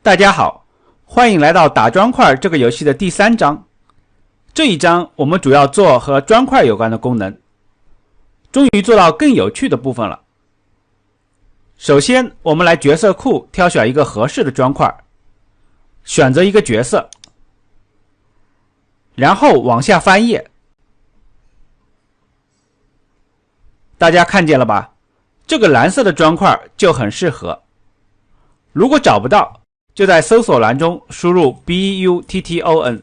大家好，欢迎来到打砖块这个游戏的第3章。这一章我们主要做和砖块有关的功能，终于做到更有趣的部分了。首先，我们来角色库挑选一个合适的砖块，选择一个角色，然后往下翻页。大家看见了吧？这个蓝色的砖块就很适合。如果找不到，就在搜索栏中输入 button。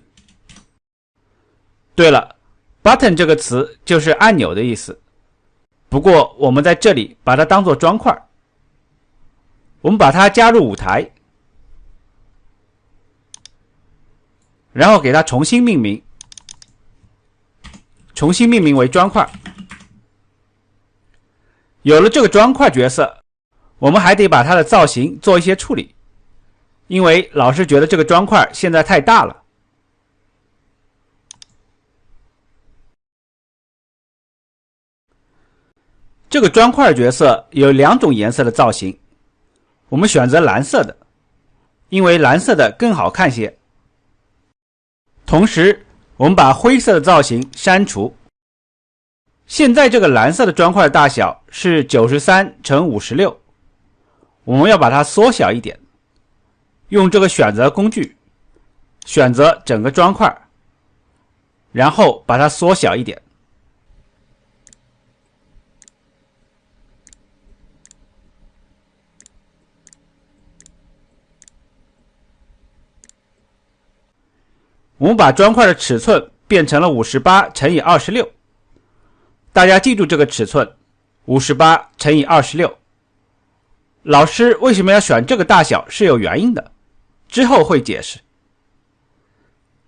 对了， button 这个词就是按钮的意思，不过我们在这里把它当作砖块。我们把它加入舞台，然后给它重新命名为砖块。有了这个砖块角色，我们还得把它的造型做一些处理，因为老师觉得这个砖块现在太大了。这个砖块角色有2种颜色的造型，我们选择蓝色的，因为蓝色的更好看些。同时，我们把灰色的造型删除。现在这个蓝色的砖块大小是93×56，我们要把它缩小一点。用这个选择工具，选择整个砖块，然后把它缩小一点。我们把砖块的尺寸变成了58×26。大家记住这个尺寸58×26。老师为什么要选这个大小是有原因的，之后会解释。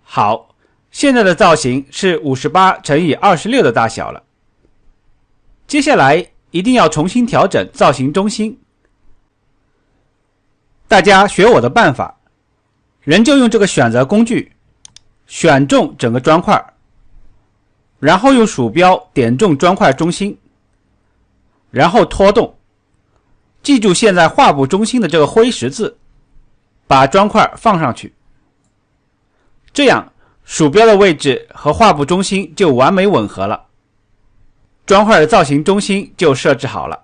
好，现在的造型是58×26的大小了。接下来一定要重新调整造型中心。大家学我的办法，仍旧用这个选择工具选中整个砖块，然后用鼠标点中砖块中心，然后拖动。记住现在画布中心的这个灰十字，把砖块放上去。这样鼠标的位置和画布中心就完美吻合了，砖块的造型中心就设置好了。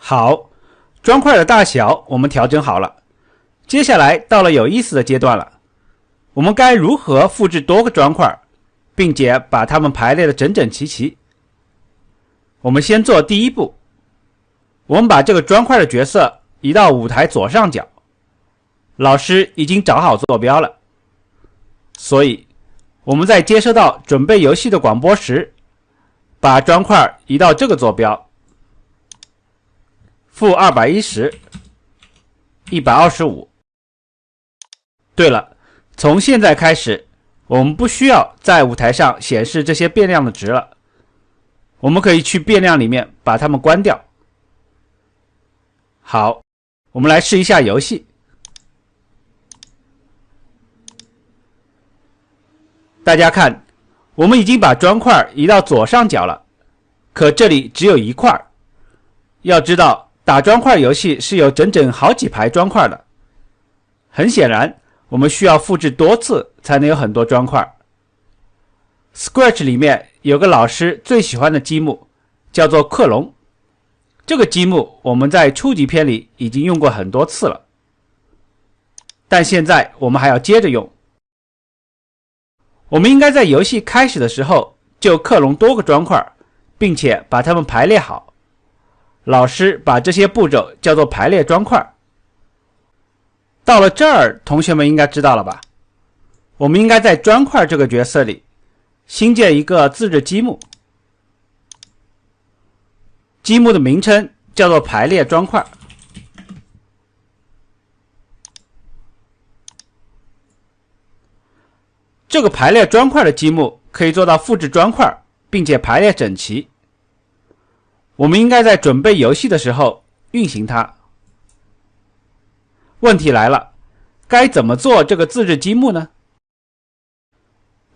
好，砖块的大小我们调整好了，接下来到了有意思的阶段了。我们该如何复制多个砖块，并且把它们排列得整整齐齐？我们先做第一步，我们把这个砖块的角色移到舞台左上角。老师已经找好坐标了，所以我们在接收到准备游戏的广播时，把砖块移到这个坐标-210、125。对了，从现在开始，我们不需要在舞台上显示这些变量的值了，我们可以去变量里面把它们关掉。好，我们来试一下游戏。大家看，我们已经把砖块移到左上角了，可这里只有一块。要知道，打砖块游戏是有整整好几排砖块的。很显然，我们需要复制多次才能有很多砖块。Scratch 里面有个老师最喜欢的积木，叫做克隆。这个积木我们在初级篇里已经用过很多次了，但现在我们还要接着用。我们应该在游戏开始的时候就克隆多个砖块，并且把它们排列好。老师把这些步骤叫做排列砖块。到了这儿，同学们应该知道了吧？我们应该在砖块这个角色里新建一个自制积木，积木的名称叫做排列砖块。这个排列砖块的积木可以做到复制砖块，并且排列整齐。我们应该在准备游戏的时候运行它。问题来了，该怎么做这个自制积木呢？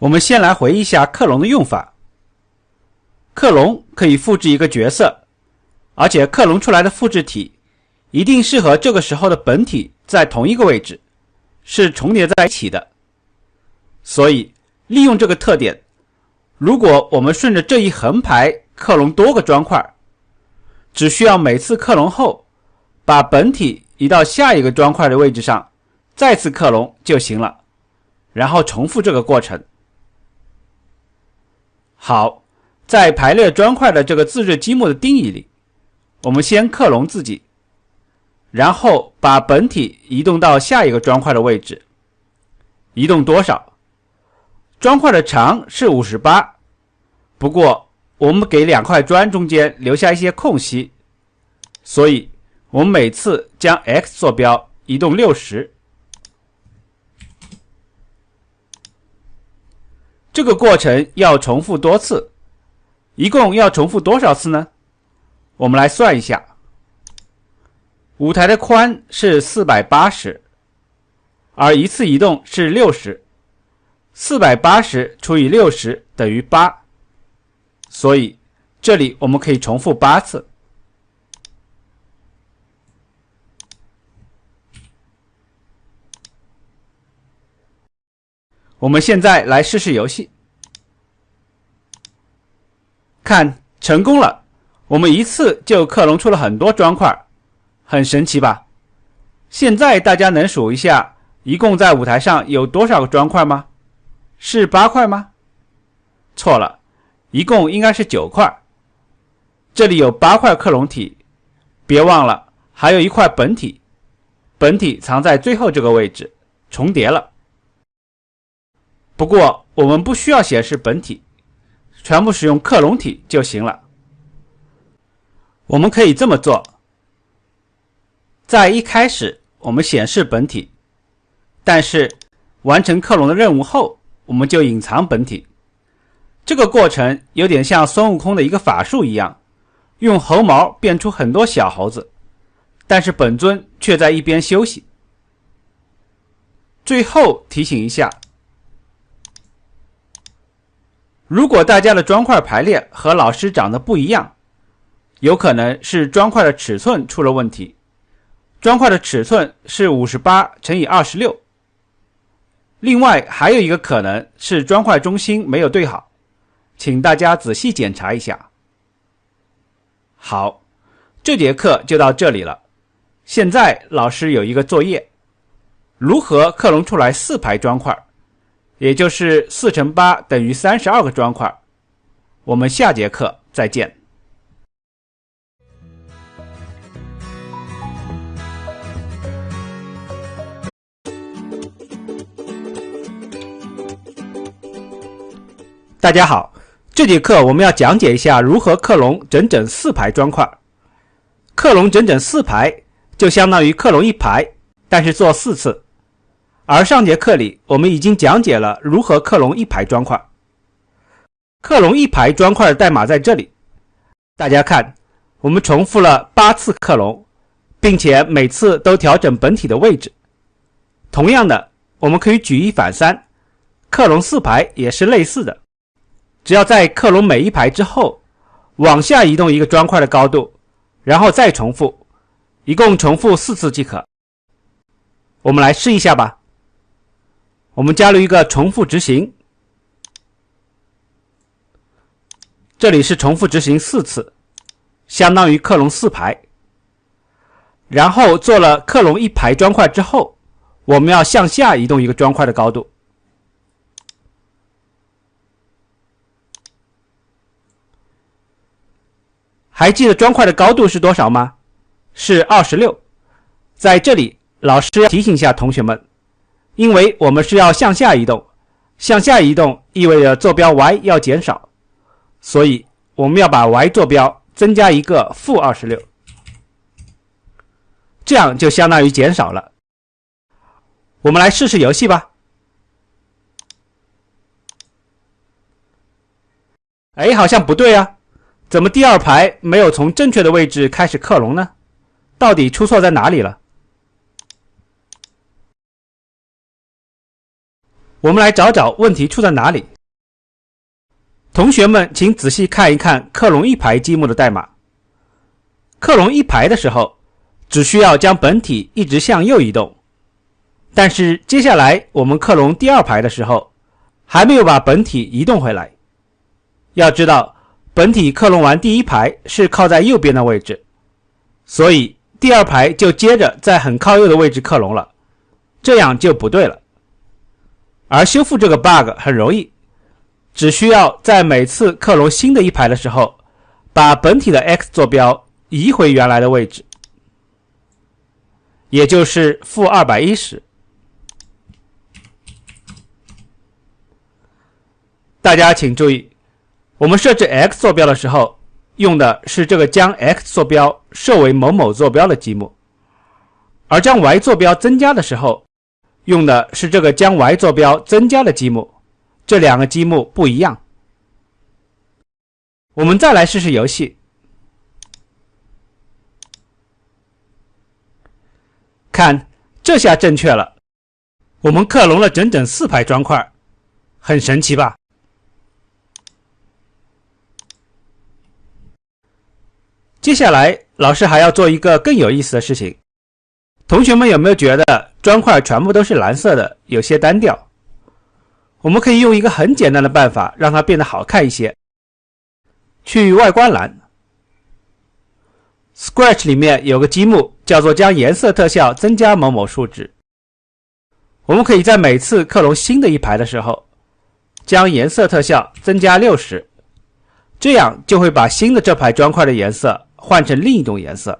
我们先来回忆一下克隆的用法。克隆可以复制一个角色，而且克隆出来的复制体一定是和这个时候的本体在同一个位置，是重叠在一起的。所以利用这个特点，如果我们顺着这一横排克隆多个砖块，只需要每次克隆后把本体移到下一个砖块的位置上，再次克隆就行了，然后重复这个过程。好，在排列砖块的这个自制积木的定义里，我们先克隆自己，然后把本体移动到下一个砖块的位置。移动多少？砖块的长是58，不过我们给2块砖中间留下一些空隙，所以我们每次将 x 坐标移动60。这个过程要重复多次，一共要重复多少次呢？我们来算一下。舞台的宽是480，而一次移动是60。480除以60等于8，所以这里我们可以重复8次。我们现在来试试游戏，看，成功了，我们一次就克隆出了很多砖块，很神奇吧？现在大家能数一下，一共在舞台上有多少个砖块吗？是8块吗？错了，一共应该是9块。这里有8块克隆体，别忘了还有一块本体，本体藏在最后这个位置，重叠了。不过我们不需要显示本体，全部使用克隆体就行了。我们可以这么做，在一开始我们显示本体，但是完成克隆的任务后，我们就隐藏本体。这个过程有点像孙悟空的一个法术一样，用猴毛变出很多小猴子，但是本尊却在一边休息。最后提醒一下，如果大家的砖块排列和老师长得不一样，有可能是砖块的尺寸出了问题。砖块的尺寸是58乘以26。另外还有一个可能是砖块中心没有对好，请大家仔细检查一下。好，这节课就到这里了。现在老师有一个作业，如何克隆出来4排砖块，也就是4乘8等于32个砖块。我们下节课再见。大家好，这节课我们要讲解一下如何克隆整整4排砖块。克隆整整4排就相当于克隆1排，但是做4次。而上节课里我们已经讲解了如何克隆1排砖块。克隆1排砖块的代码在这里。大家看，我们重复了8次克隆，并且每次都调整本体的位置。同样的，我们可以举一反三，克隆4排也是类似的。只要在克隆每一排之后，往下移动一个砖块的高度，然后再重复，一共重复4次即可。我们来试一下吧。我们加入一个重复执行，这里是重复执行4次，相当于克隆4排。然后做了克隆1排砖块之后，我们要向下移动一个砖块的高度。还记得砖块的高度是多少吗？是26。在这里，老师要提醒一下同学们，因为我们是要向下移动，向下移动意味着坐标 y 要减少，所以我们要把 y 坐标增加一个-26，这样就相当于减少了。我们来试试游戏吧。哎，好像不对啊，怎么第2排没有从正确的位置开始克隆呢？到底出错在哪里了？我们来找找问题出在哪里。同学们请仔细看一看克隆一排积木的代码。克隆一排的时候，只需要将本体一直向右移动，但是接下来我们克隆第二排的时候，还没有把本体移动回来。要知道，本体克隆完第一排是靠在右边的位置，所以第二排就接着在很靠右的位置克隆了，这样就不对了。而修复这个 bug 很容易，只需要在每次克隆新的一排的时候，把本体的 x 坐标移回原来的位置，也就是-210。大家请注意，我们设置 x 坐标的时候，用的是这个将 x 坐标设为某某坐标的积木，而将 y 坐标增加的时候，用的是这个将 y 坐标增加的积木，这两个积木不一样。我们再来试试游戏。看，这下正确了，我们克隆了整整4排砖块，很神奇吧？接下来，老师还要做一个更有意思的事情。同学们有没有觉得砖块全部都是蓝色的，有些单调？我们可以用一个很简单的办法让它变得好看一些。去外观栏 Scratch 里面有个积木叫做将颜色特效增加某某数值。我们可以在每次克隆新的一排的时候，将颜色特效增加60，这样就会把新的这排砖块的颜色换成另一种颜色。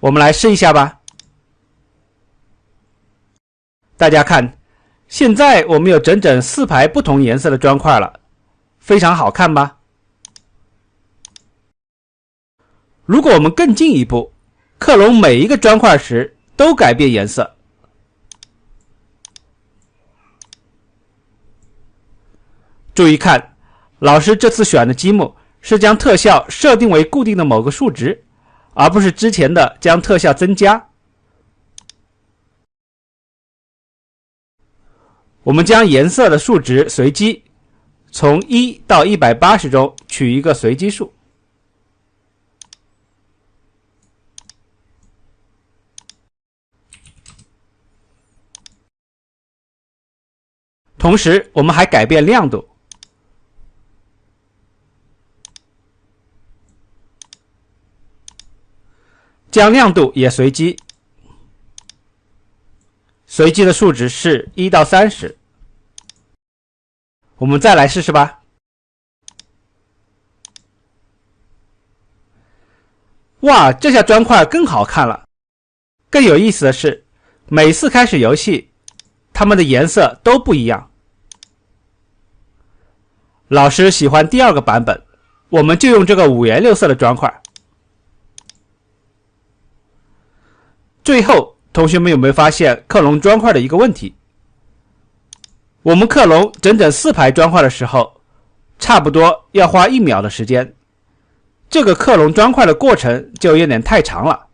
我们来试一下吧。大家看，现在我们有整整4排不同颜色的砖块了，非常好看吧？如果我们更进一步，克隆每一个砖块时都改变颜色，注意看，老师这次选的积木是将特效设定为固定的某个数值，而不是之前的将特效增加。我们将颜色的数值随机，从1到180中取一个随机数。同时，我们还改变亮度。将亮度也随机，随机的数值是1到30。我们再来试试吧。哇，这下砖块更好看了。更有意思的是，每次开始游戏，它们的颜色都不一样。老师喜欢第二个版本，我们就用这个5颜6色的砖块。最后，同学们有没有发现克隆砖块的一个问题？我们克隆整整4排砖块的时候，差不多要花1秒的时间。这个克隆砖块的过程就有点太长了，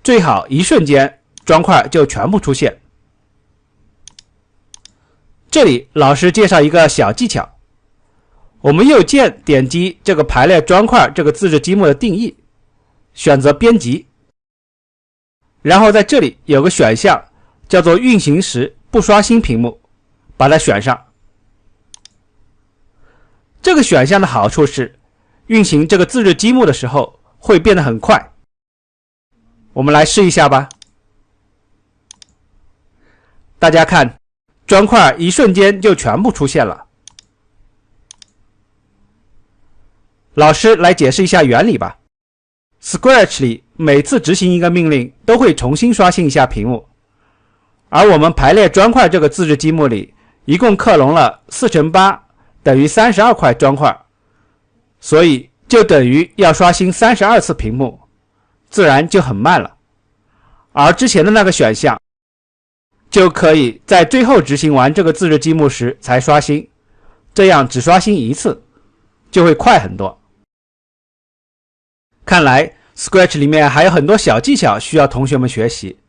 最好一瞬间砖块就全部出现。这里老师介绍一个小技巧，我们右键点击这个排列砖块这个自制积木的定义，选择编辑，然后在这里有个选项叫做运行时不刷新屏幕，把它选上。这个选项的好处是运行这个自制积木的时候会变得很快。我们来试一下吧。大家看，砖块一瞬间就全部出现了。老师来解释一下原理吧。Scratch 里每次执行一个命令都会重新刷新一下屏幕，而我们排列砖块这个自制积木里一共克隆了4×8等于32块砖块，所以就等于要刷新32次屏幕，自然就很慢了。而之前的那个选项就可以在最后执行完这个自制积木时才刷新，这样只刷新一次就会快很多。看来 Scratch 里面还有很多小技巧需要同学们学习。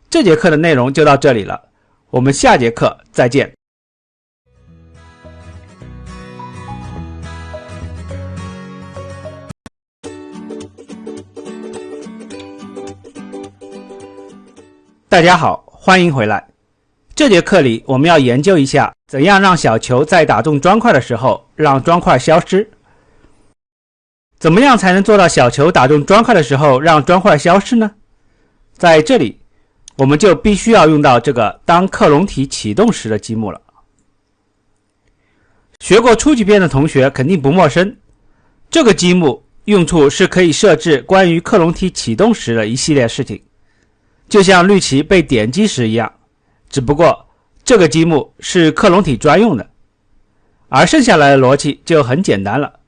这节课的内容就到这里了，我们下节课再见。大家好，欢迎回来。这节课里我们要研究一下怎样让小球在打中砖块的时候让砖块消失。怎么样才能做到小球打中砖块的时候让砖块消失呢？在这里我们就必须要用到这个当克隆体启动时的积木了。学过初级篇的同学肯定不陌生，这个积木用处是可以设置关于克隆体启动时的一系列事情，就像绿旗被点击时一样，只不过这个积木是克隆体专用的，而剩下来的逻辑就很简单了。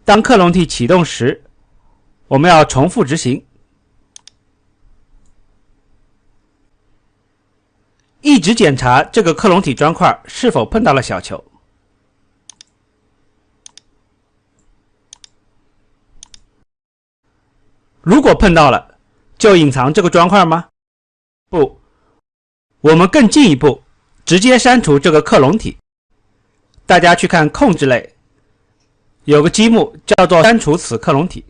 当克隆体启动时，我们要重复执行，一直检查这个克隆体砖块是否碰到了小球。如果碰到了，就隐藏这个砖块吗？不，我们更进一步，直接删除这个克隆体。大家去看控制类，有个积木叫做删除此克隆体。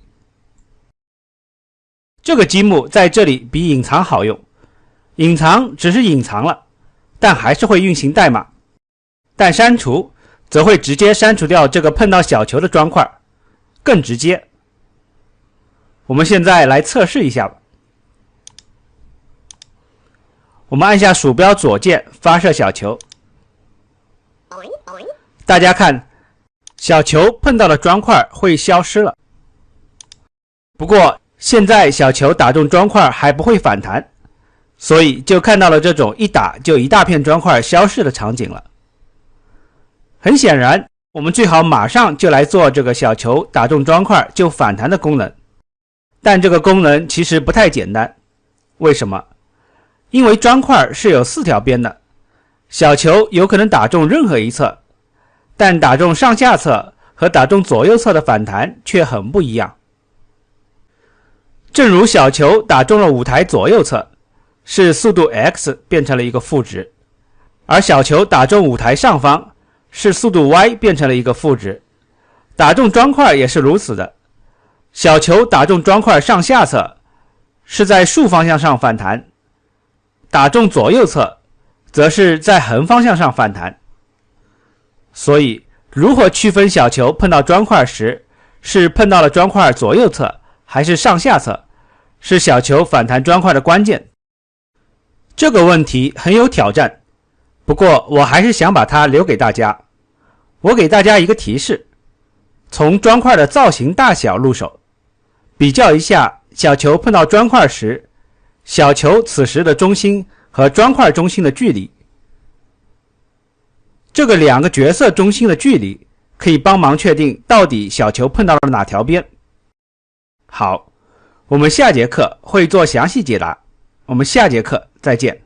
这个积木在这里比隐藏好用，隐藏只是隐藏了，但还是会运行代码，但删除则会直接删除掉这个碰到小球的砖块，更直接。我们现在来测试一下吧。我们按下鼠标左键发射小球，大家看，小球碰到的砖块会消失了。不过现在小球打中砖块还不会反弹，所以就看到了这种一打就一大片砖块消失的场景了。很显然，我们最好马上就来做这个小球打中砖块就反弹的功能。但这个功能其实不太简单，为什么？因为砖块是有4条边的，小球有可能打中任何一侧，但打中上下侧和打中左右侧的反弹却很不一样。正如小球打中了舞台左右侧，是速度 x 变成了一个负值，而小球打中舞台上方，是速度 y 变成了一个负值。打中砖块也是如此的，小球打中砖块上下侧是在竖方向上反弹，打中左右侧则是在横方向上反弹。所以如何区分小球碰到砖块时是碰到了砖块左右侧还是上下侧，是小球反弹砖块的关键。这个问题很有挑战，不过我还是想把它留给大家。我给大家一个提示，从砖块的造型大小入手，比较一下小球碰到砖块时，小球此时的中心和砖块中心的距离。这个2个角色中心的距离可以帮忙确定到底小球碰到了哪条边。好，我们下节课会做详细解答，我们下节课再见。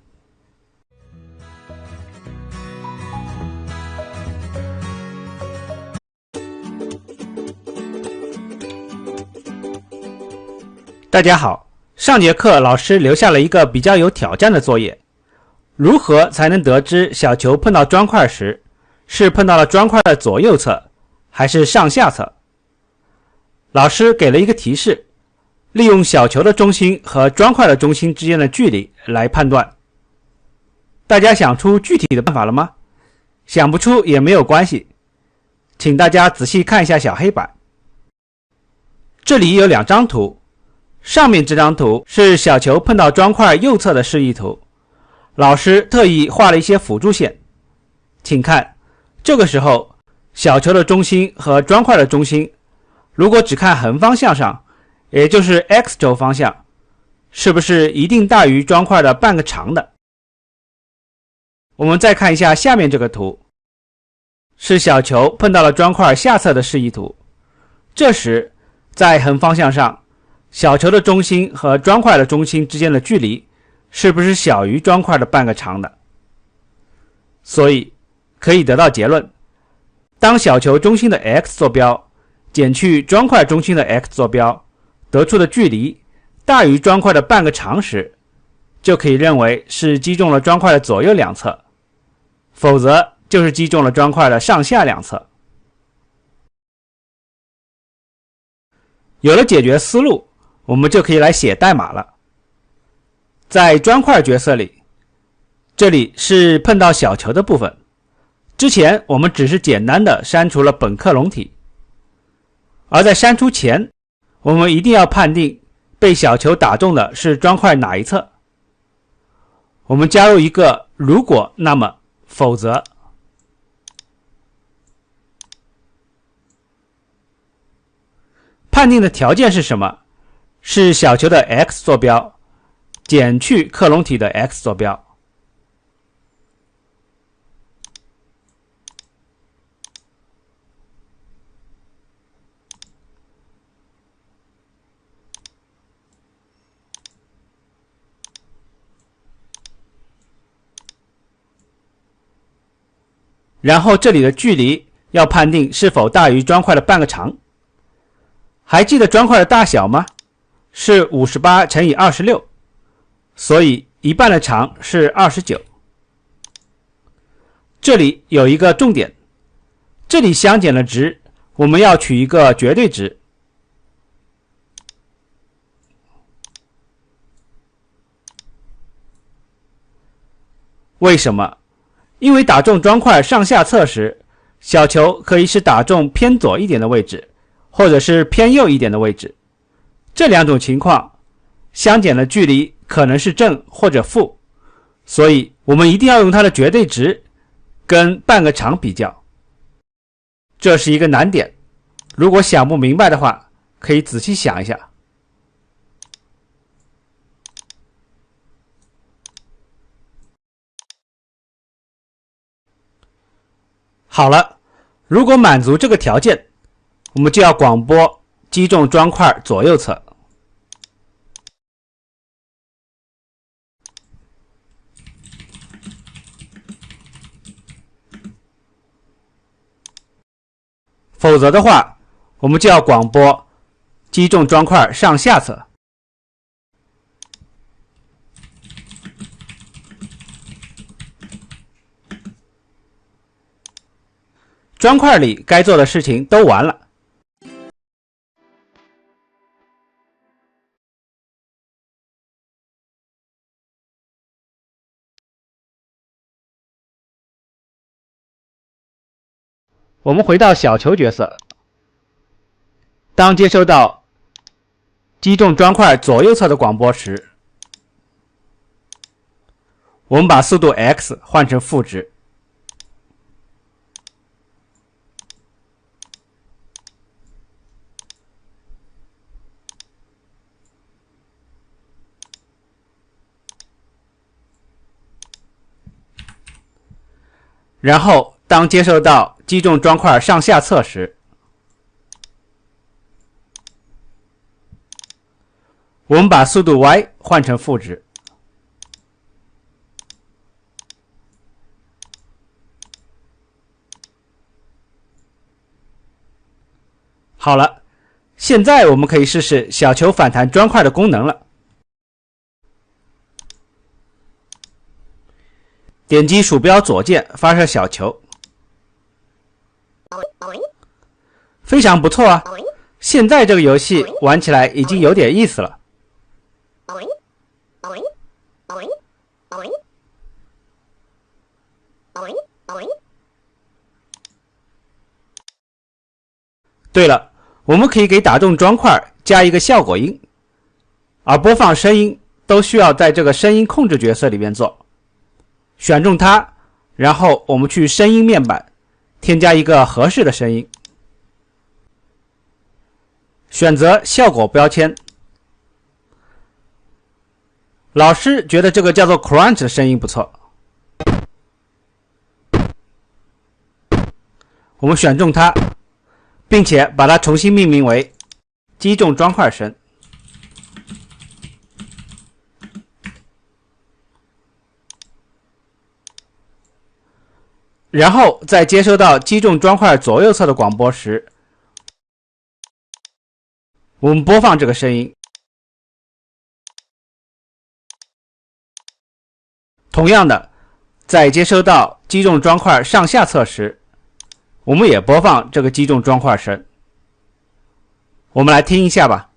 大家好，上节课老师留下了一个比较有挑战的作业，如何才能得知小球碰到砖块时是碰到了砖块的左右侧还是上下侧？老师给了一个提示，利用小球的中心和砖块的中心之间的距离来判断。大家想出具体的办法了吗？想不出也没有关系，请大家仔细看一下小黑板。这里有2张图，上面这张图是小球碰到砖块右侧的示意图，老师特意画了一些辅助线。请看，这个时候小球的中心和砖块的中心，如果只看横方向上，也就是 x 轴方向，是不是一定大于砖块的半个长的？我们再看一下下面这个图，是小球碰到了砖块下侧的示意图，这时在横方向上，小球的中心和砖块的中心之间的距离是不是小于砖块的半个长的？所以可以得到结论，当小球中心的 x 坐标减去砖块中心的 x 坐标，得出的距离大于砖块的半个长时，就可以认为是击中了砖块的左右两侧，否则就是击中了砖块的上下两侧。有了解决思路，我们就可以来写代码了。在砖块角色里，这里是碰到小球的部分。之前我们只是简单的删除了本克隆体，而在删除前，我们一定要判定被小球打中的是砖块哪一侧。我们加入一个如果那么否则。判定的条件是什么？是小球的 x 坐标减去克隆体的 x 坐标。然后这里的距离要判定是否大于砖块的半个长。还记得砖块的大小吗？是58乘以26，所以一半的长是29。这里有一个重点，这里相减的值我们要取一个绝对值。为什么？因为打中砖块上下侧时，小球可以是打中偏左一点的位置，或者是偏右一点的位置。这两种情况，相减的距离可能是正或者负，所以我们一定要用它的绝对值跟半个长比较。这是一个难点，如果想不明白的话，可以仔细想一下。好了，如果满足这个条件，我们就要广播击中砖块左右侧。否则的话，我们就要广播击中砖块上下侧。砖块里该做的事情都完了。我们回到小球角色，当接收到击中砖块左右侧的广播时，我们把速度 x 换成负值。然后当接收到击中砖块上下侧时，我们把速度 y 换成负值。好了，现在我们可以试试小球反弹砖块的功能了。点击鼠标左键发射小球，非常不错啊！现在这个游戏玩起来已经有点意思了。对了，我们可以给打中砖块加一个效果音，而播放声音都需要在这个声音控制角色里面做。选中它，然后我们去声音面板添加一个合适的声音，选择效果标签。老师觉得这个叫做 crunch 的声音不错，我们选中它，并且把它重新命名为击中砖块声。然后在接收到击中砖块左右侧的广播时，我们播放这个声音。同样的，在接收到击中砖块上下侧时，我们也播放这个击中砖块声。我们来听一下吧。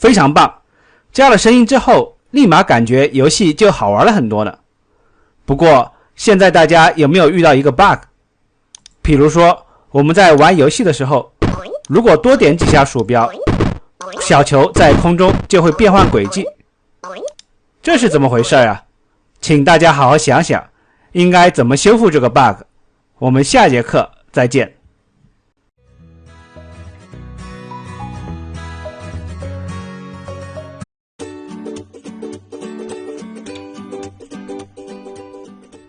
非常棒，加了声音之后，立马感觉游戏就好玩了很多呢。不过现在大家有没有遇到一个 bug？ 比如说我们在玩游戏的时候，如果多点几下鼠标，小球在空中就会变换轨迹，这是怎么回事啊？请大家好好想想，应该怎么修复这个 bug。我们下节课再见。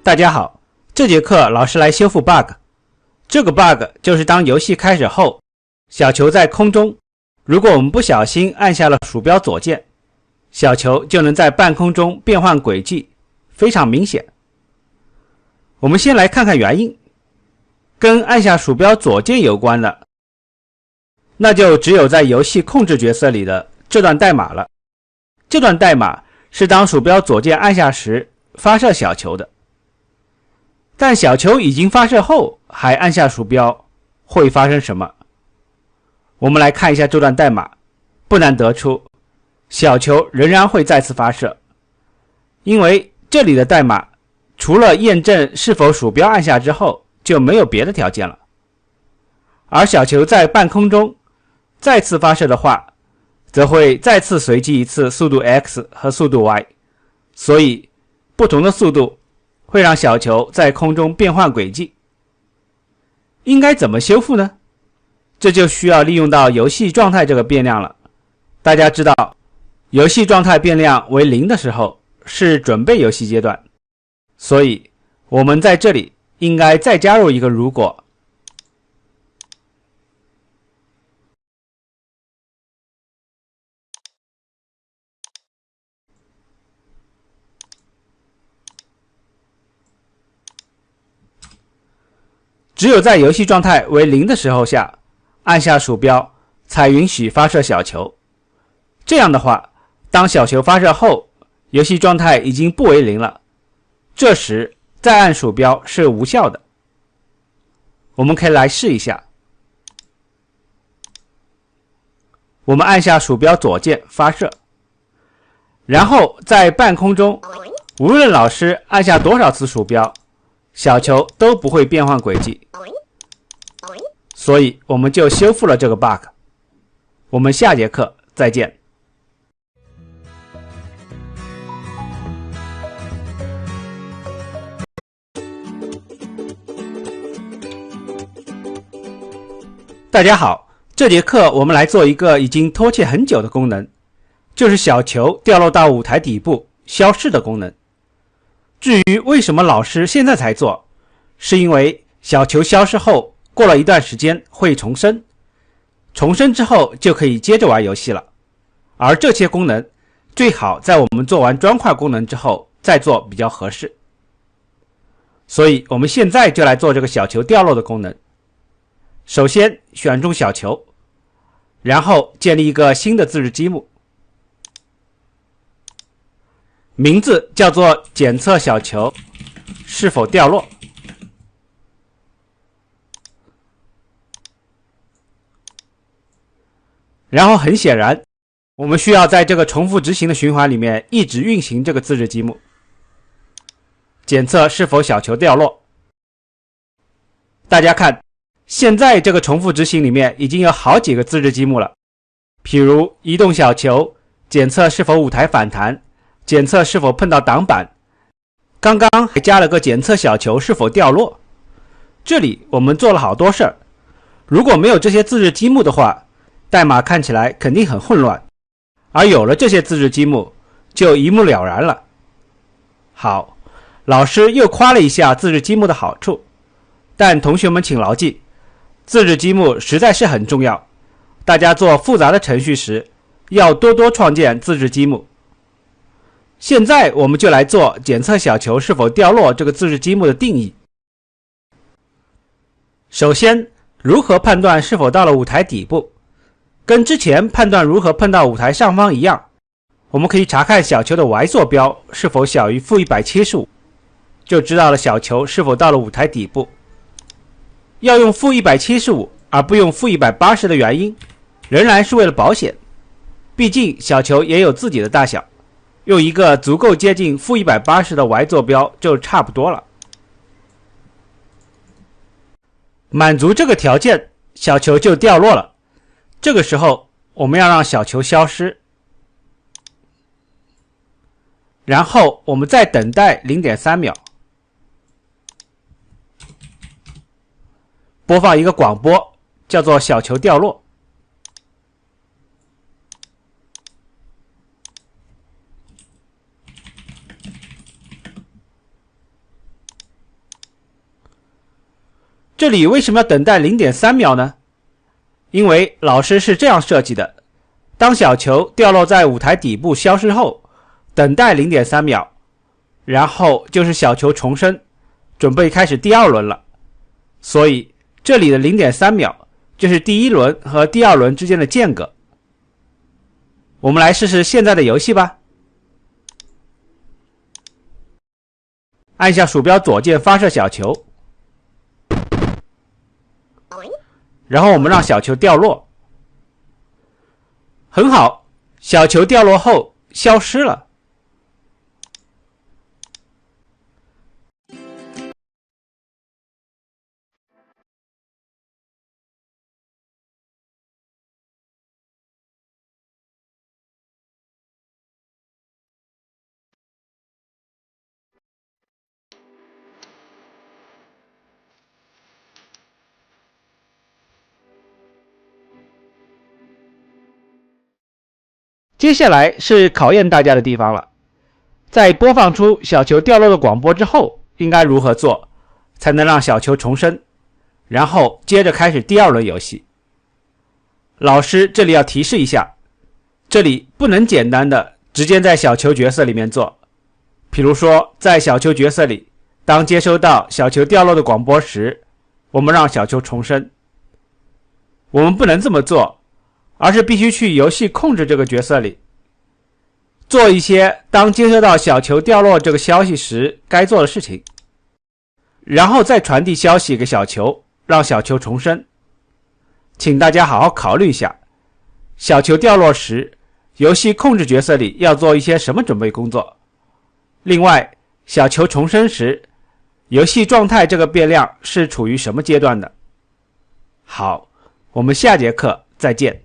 大家好，这节课老师来修复 bug。这个 bug 就是当游戏开始后，小球在空中，如果我们不小心按下了鼠标左键，小球就能在半空中变换轨迹，非常明显。我们先来看看原因，跟按下鼠标左键有关的，那就只有在游戏控制角色里的这段代码了。这段代码是当鼠标左键按下时发射小球的。但小球已经发射后还按下鼠标，会发生什么？我们来看一下这段代码，不难得出，小球仍然会再次发射，因为这里的代码除了验证是否鼠标按下之后就没有别的条件了。而小球在半空中再次发射的话，则会再次随机一次速度 x 和速度 y， 所以不同的速度会让小球在空中变换轨迹。应该怎么修复呢？这就需要利用到游戏状态这个变量了。大家知道，游戏状态变量为0的时候是准备游戏阶段，所以我们在这里应该再加入一个如果。只有在游戏状态为0的时候下，按下鼠标才允许发射小球。这样的话，当小球发射后，游戏状态已经不为0了，这时再按鼠标是无效的。我们可以来试一下。我们按下鼠标左键发射，然后在半空中，无论老师按下多少次鼠标，小球都不会变换轨迹，所以我们就修复了这个 bug。我们下节课再见。大家好，这节课我们来做一个已经拖欠很久的功能，就是小球掉落到舞台底部消失的功能。至于为什么老师现在才做，是因为小球消失后过了一段时间会重生，重生之后就可以接着玩游戏了。而这些功能最好在我们做完砖块功能之后再做比较合适。所以我们现在就来做这个小球掉落的功能。首先选中小球，然后建立一个新的自制积木，名字叫做检测小球是否掉落。然后很显然，我们需要在这个重复执行的循环里面一直运行这个自制积木，检测是否小球掉落。大家看，现在这个重复执行里面已经有好几个自制积木了，譬如移动小球，检测是否舞台反弹，检测是否碰到挡板，刚刚还加了个检测小球是否掉落。这里我们做了好多事儿，如果没有这些自制积木的话，代码看起来肯定很混乱，而有了这些自制积木就一目了然了。好，老师又夸了一下自制积木的好处，但同学们请牢记，自制积木实在是很重要，大家做复杂的程序时要多多创建自制积木。现在我们就来做检测小球是否掉落这个自制积木的定义。首先，如何判断是否到了舞台底部？跟之前判断如何碰到舞台上方一样，我们可以查看小球的 y 坐标是否小于-175，就知道了小球是否到了舞台底部。要用-175而不用-180的原因，仍然是为了保险。毕竟小球也有自己的大小，用一个足够接近-180的 y 坐标就差不多了。满足这个条件，小球就掉落了。这个时候我们要让小球消失，然后我们再等待 0.3 秒，播放一个广播，叫做小球掉落。这里为什么要等待 0.3 秒呢？因为老师是这样设计的，当小球掉落在舞台底部消失后，等待 0.3 秒，然后就是小球重生，准备开始第二轮了。所以这里的 0.3 秒就是第一轮和第二轮之间的间隔。我们来试试现在的游戏吧。按下鼠标左键发射小球，然后我们让小球掉落。很好，小球掉落后消失了。接下来是考验大家的地方了。在播放出小球掉落的广播之后，应该如何做才能让小球重生，然后接着开始第二轮游戏。老师这里要提示一下，这里不能简单的直接在小球角色里面做。比如说在小球角色里，当接收到小球掉落的广播时，我们让小球重生。我们不能这么做，而是必须去游戏控制这个角色里，做一些当接收到小球掉落这个消息时该做的事情，然后再传递消息给小球，让小球重生。请大家好好考虑一下，小球掉落时，游戏控制角色里要做一些什么准备工作。另外，小球重生时，游戏状态这个变量是处于什么阶段的？好，我们下节课再见。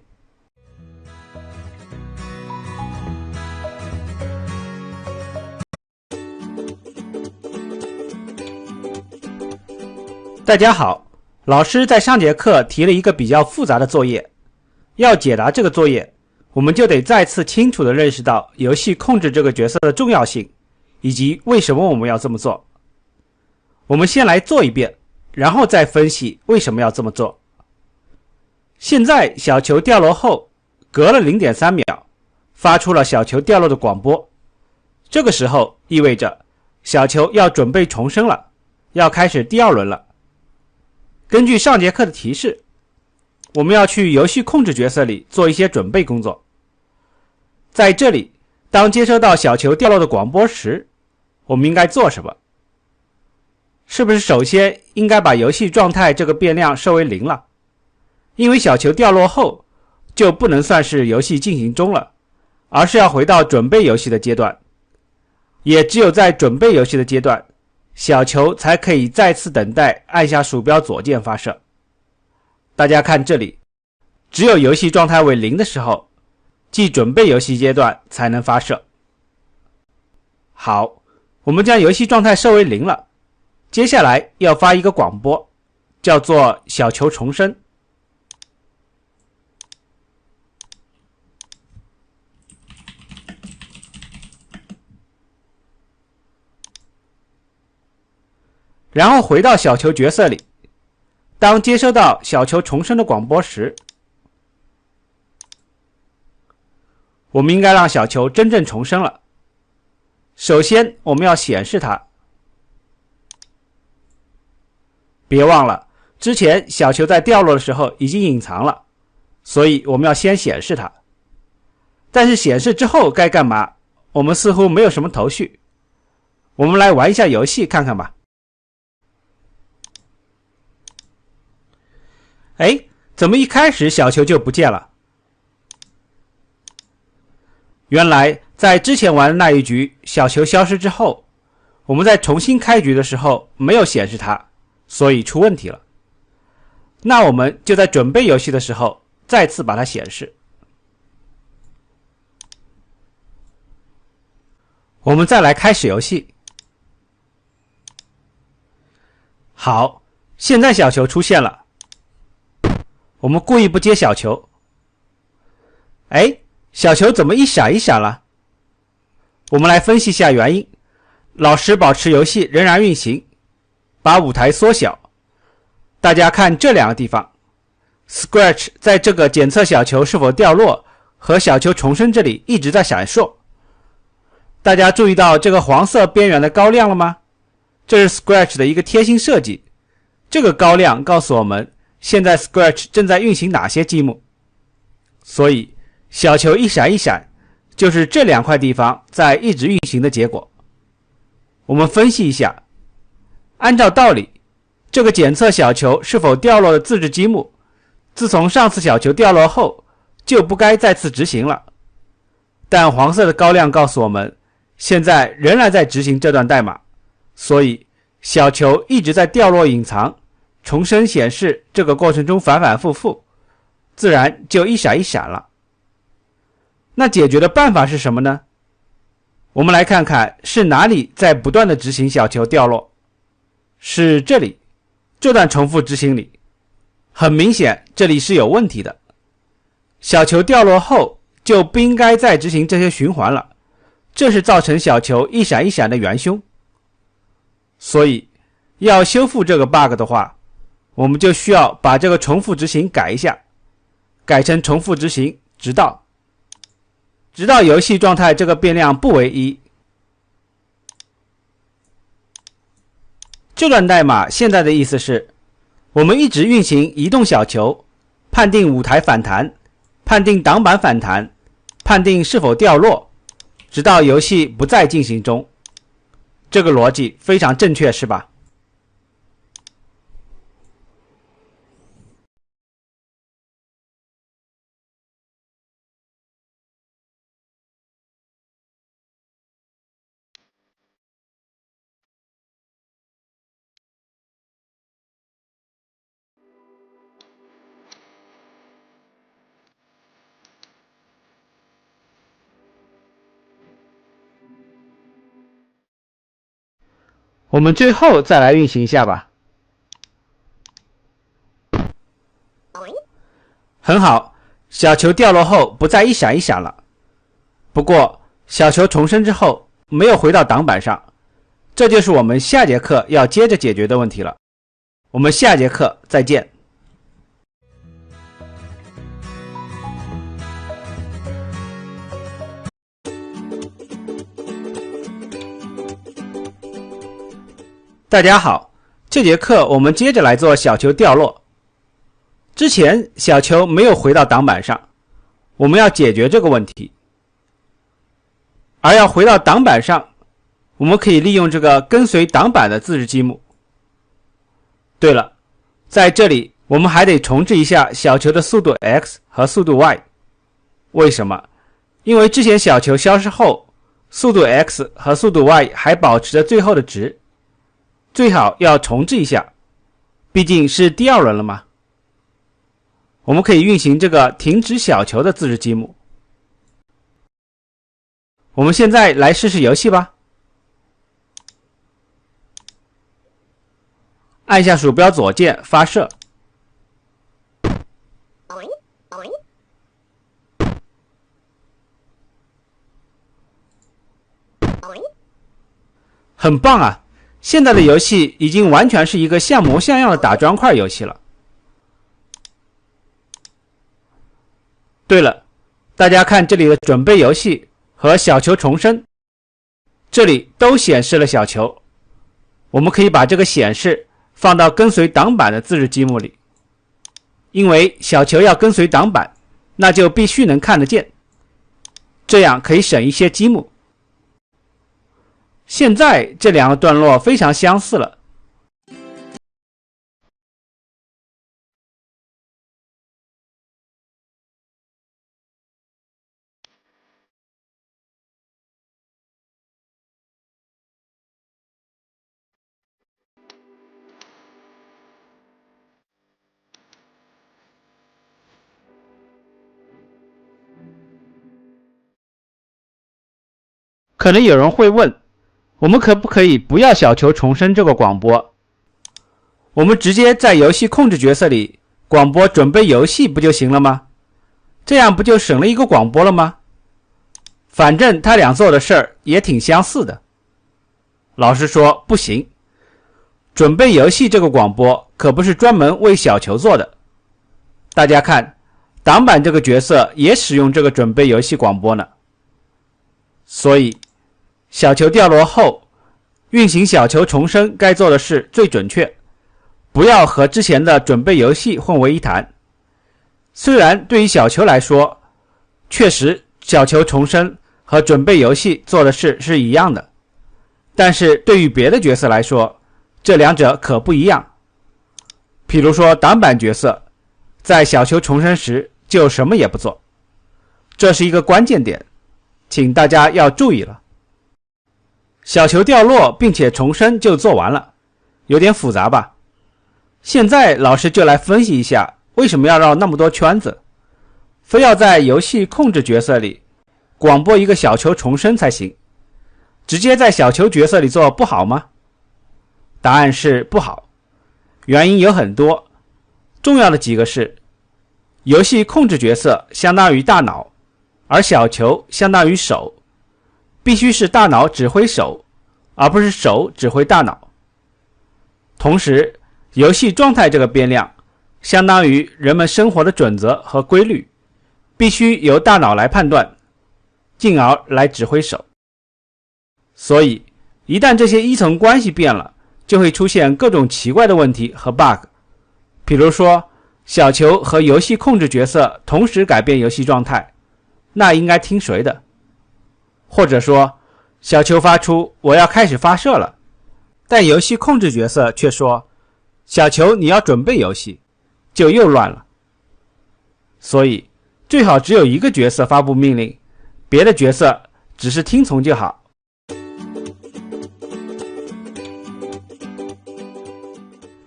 大家好，老师在上节课提了一个比较复杂的作业，要解答这个作业，我们就得再次清楚地认识到游戏控制这个角色的重要性，以及为什么我们要这么做。我们先来做一遍，然后再分析为什么要这么做。现在小球掉落后，隔了 0.3 秒，发出了小球掉落的广播。这个时候意味着小球要准备重生了，要开始第二轮了。根据上节课的提示，我们要去游戏控制角色里做一些准备工作。在这里，当接收到小球掉落的广播时，我们应该做什么？是不是首先应该把游戏状态这个变量设为0了？因为小球掉落后就不能算是游戏进行中了，而是要回到准备游戏的阶段。也只有在准备游戏的阶段，小球才可以再次等待按下鼠标左键发射。大家看这里，只有游戏状态为0的时候，即准备游戏阶段才能发射。好，我们将游戏状态设为0了，接下来要发一个广播，叫做小球重生。然后回到小球角色里，当接收到小球重生的广播时，我们应该让小球真正重生了。首先我们要显示它，别忘了之前小球在掉落的时候已经隐藏了，所以我们要先显示它。但是显示之后该干嘛，我们似乎没有什么头绪。我们来玩一下游戏看看吧。哎，怎么一开始小球就不见了？原来在之前玩的那一局小球消失之后，我们在重新开局的时候没有显示它，所以出问题了。那我们就在准备游戏的时候再次把它显示。我们再来开始游戏。好，现在小球出现了。我们故意不接小球。哎，小球怎么一闪一闪了？我们来分析一下原因。老师保持游戏仍然运行，把舞台缩小。大家看这两个地方 ，Scratch 在这个检测小球是否掉落和小球重生这里一直在闪烁。大家注意到这个黄色边缘的高亮了吗？这是 Scratch 的一个贴心设计。这个高亮告诉我们现在 Scratch 正在运行哪些积木。所以小球一闪一闪就是这两块地方在一直运行的结果。我们分析一下，按照道理，这个检测小球是否掉落的自制积木，自从上次小球掉落后就不该再次执行了。但黄色的高亮告诉我们，现在仍然在执行这段代码，所以小球一直在掉落隐藏，重生显示这个过程中反反复复，自然就一闪一闪了。那解决的办法是什么呢？我们来看看是哪里在不断的执行小球掉落。是这里，这段重复执行里，很明显这里是有问题的。小球掉落后就不应该再执行这些循环了，这是造成小球一闪一闪的元凶。所以要修复这个 bug 的话，我们就需要把这个重复执行改一下，改成重复执行直到游戏状态这个变量不为1。这段代码现在的意思是，我们一直运行移动小球，判定舞台反弹，判定挡板反弹，判定是否掉落，直到游戏不再进行中。这个逻辑非常正确，是吧？我们最后再来运行一下吧。很好，小球掉落后不再一闪一闪了。不过小球重生之后没有回到挡板上，这就是我们下节课要接着解决的问题了。我们下节课再见。大家好，这节课我们接着来做小球掉落。之前小球没有回到挡板上，我们要解决这个问题。而要回到挡板上，我们可以利用这个跟随挡板的自制积木。对了，在这里我们还得重置一下小球的速度 x 和速度 y。为什么？因为之前小球消失后，速度 x 和速度 y 还保持着最后的值。最好要重置一下，毕竟是第二轮了嘛。我们可以运行这个停止小球的自制积木。我们现在来试试游戏吧。按下鼠标左键发射。很棒啊！现在的游戏已经完全是一个像模像样的打砖块游戏了。对了，大家看这里的准备游戏和小球重生，这里都显示了小球。我们可以把这个显示放到跟随挡板的自制积木里，因为小球要跟随挡板，那就必须能看得见，这样可以省一些积木。现在这两个段落非常相似了。可能有人会问，我们可不可以不要小球重生这个广播？我们直接在游戏控制角色里广播准备游戏不就行了吗？这样不就省了一个广播了吗？反正他俩做的事儿也挺相似的。老师说不行，准备游戏这个广播可不是专门为小球做的。大家看，挡板这个角色也使用这个准备游戏广播呢。所以小球掉落后运行小球重生该做的事最准确，不要和之前的准备游戏混为一谈。虽然对于小球来说，确实小球重生和准备游戏做的事是一样的，但是对于别的角色来说，这两者可不一样。比如说挡板角色在小球重生时就什么也不做，这是一个关键点，请大家要注意了。小球掉落并且重生就做完了，有点复杂吧？现在老师就来分析一下为什么要绕那么多圈子，非要在游戏控制角色里广播一个小球重生才行，直接在小球角色里做不好吗？答案是不好，原因有很多，重要的几个是，游戏控制角色相当于大脑，而小球相当于手，必须是大脑指挥手，而不是手指挥大脑。同时，游戏状态这个变量相当于人们生活的准则和规律，必须由大脑来判断，进而来指挥手。所以一旦这些依存关系变了，就会出现各种奇怪的问题和 bug。 比如说小球和游戏控制角色同时改变游戏状态，那应该听谁的？或者说小球发出我要开始发射了，但游戏控制角色却说小球你要准备游戏，就又乱了。所以最好只有一个角色发布命令，别的角色只是听从就好。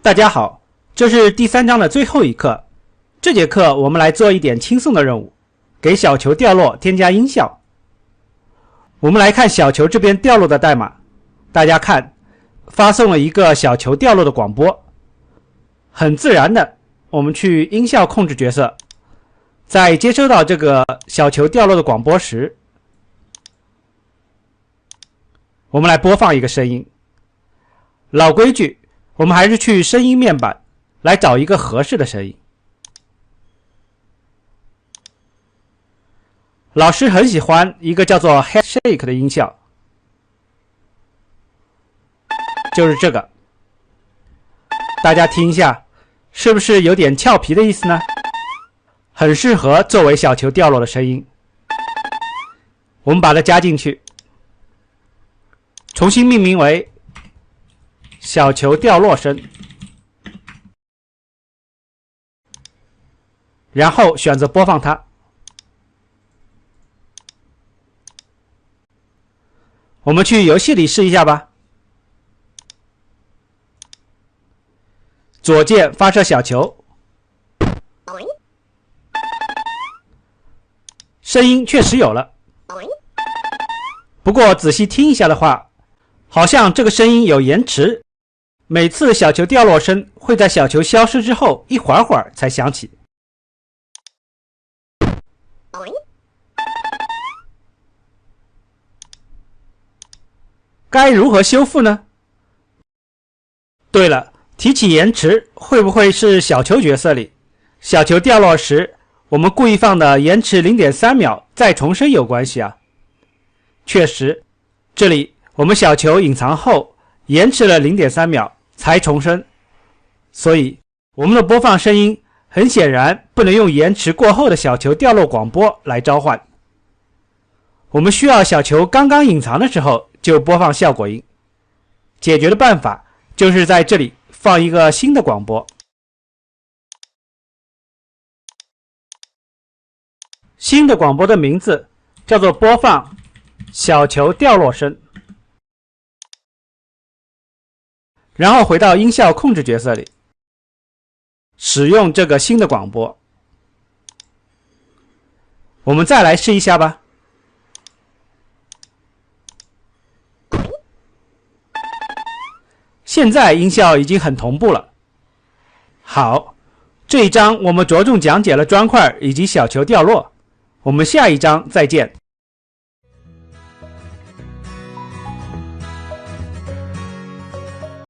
大家好，这是第3章的最后一课。这节课我们来做一点轻松的任务，给小球掉落添加音效。我们来看小球这边掉落的代码，大家看，发送了一个小球掉落的广播。很自然的，我们去音效控制角色，在接收到这个小球掉落的广播时，我们来播放一个声音。老规矩，我们还是去声音面板来找一个合适的声音。老师很喜欢一个叫做 Head Shake 的音效，就是这个，大家听一下，是不是有点俏皮的意思呢？很适合作为小球掉落的声音。我们把它加进去，重新命名为小球掉落声，然后选择播放它。我们去游戏里试一下吧。左键发射小球，声音确实有了，不过仔细听一下的话，好像这个声音有延迟，每次小球掉落声会在小球消失之后一会儿才响起。该如何修复呢？对了，提起延迟，会不会是小球角色里小球掉落时我们故意放的延迟 0.3 秒再重生有关系啊？确实，这里我们小球隐藏后延迟了 0.3 秒才重生，所以我们的播放声音很显然不能用延迟过后的小球掉落广播来召唤。我们需要小球刚刚隐藏的时候就播放效果音。解决的办法就是在这里放一个新的广播。新的广播的名字叫做播放小球掉落声。然后回到音效控制角色里，使用这个新的广播。我们再来试一下吧。现在音效已经很同步了。好，这一章我们着重讲解了砖块以及小球掉落，我们下一章再见。